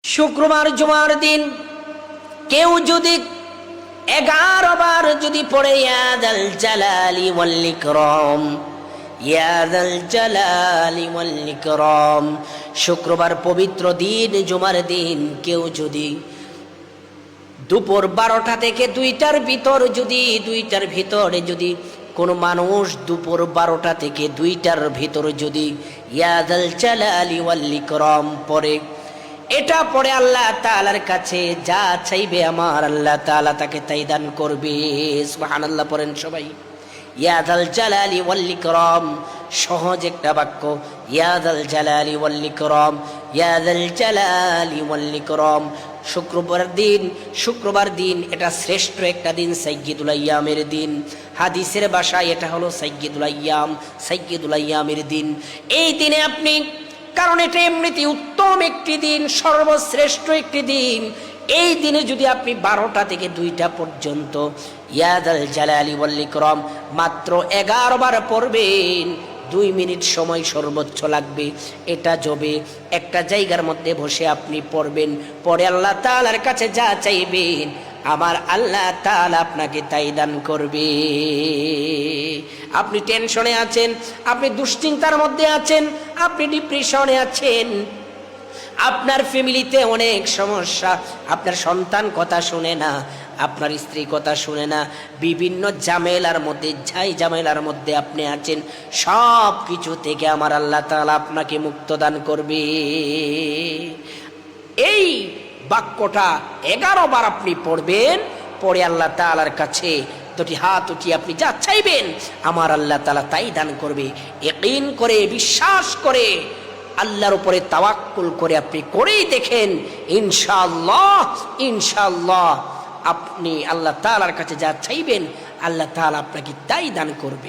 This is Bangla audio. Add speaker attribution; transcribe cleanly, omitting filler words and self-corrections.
Speaker 1: শুক্রবার জুমার দিন কেউ যদি 11 বার যদি পড়ে ইয়া যাল জালালি ওয়াল ইকরাম, ইয়া যাল জালালি ওয়াল ইকরাম, শুক্রবার পবিত্র দিন জুমার দিন কেউ যদি দুপুর 12টা থেকে 2টার ভিতরে যদি কোন মানুষ দুপুর 12টা থেকে 2টার ভিতরে যদি ইয়া যাল জালালি ওয়াল ইকরাম পড়ে, এটা পড়ে আল্লাহ তাআলার কাছে যা চাইবে আমার আল্লাহ তাআলা তাকে তাই দান করবে। সুবহানাল্লাহ পড়েন সবাই। ইয়া যাল জালালি ওয়াল ইকরাম সহজ একটা বাক্য। ইয়া যাল জালালি ওয়াল ইকরাম, ইয়া যাল জালালি ওয়াল ইকরাম। শুক্রবার দিন এটা শ্রেষ্ঠ একটা দিন, সাইয়্যিদুল আইয়ামের দিন। হাদিসের ভাষায় এটা হলো সাইয়্যিদুল আইয়ামের দিন। এই দিনে আপনি, কারণ এটা এমনিতে উত্তম একটি দিন, সর্বশ্রেষ্ঠ একটি দিন। এই দিনে যদি আপনি 12টা থেকে 2টা পর্যন্ত ইয়া যাল জালালি ওয়াল ইকরাম মাত্র 11 বার পড়বেন, 2 মিনিট সময় সর্বোচ্চ লাগবে। এটা জবে একটা জায়গার মধ্যে বসে আপনি পড়বেন, পরে আল্লাহ তাআলার কাছে যা চাইবেন আমার আল্লাহ তাআলা আপনাকে তাই দান করবে। আপনি টেনশনে আছেন, আপনি দুশ্চিন্তার মধ্যে আছেন, আপনি ডিপ্রেশনে আছেন, আপনার ফ্যামিলিতে অনেক সমস্যা, আপনার সন্তান কথা শুনে না, আপনার স্ত্রী কথা শুনে না, বিভিন্ন ঝামেলার মধ্যে আপনি আছেন, সব কিছু থেকে আমার আল্লাহ তাআলা আপনাকে মুক্ত দান করবে। এই বাক্যটা 11 বার আপনি পড়বেন, পরে আল্লাহ তাআলার কাছে দুটি হাত উঠিয়ে আপনি যা চাইবেন আমার আল্লাহ তাআলা তাই দান করবে। ইয়াকিন করে, বিশ্বাস করে, আল্লাহর উপরে তাওয়াক্কুল করে আপনি করেই দেখেন, ইনশাআল্লাহ আপনি আল্লাহ তাআলার কাছে যা চাইবেন আল্লাহ তাআলা আপনাকে তাই দান করবে।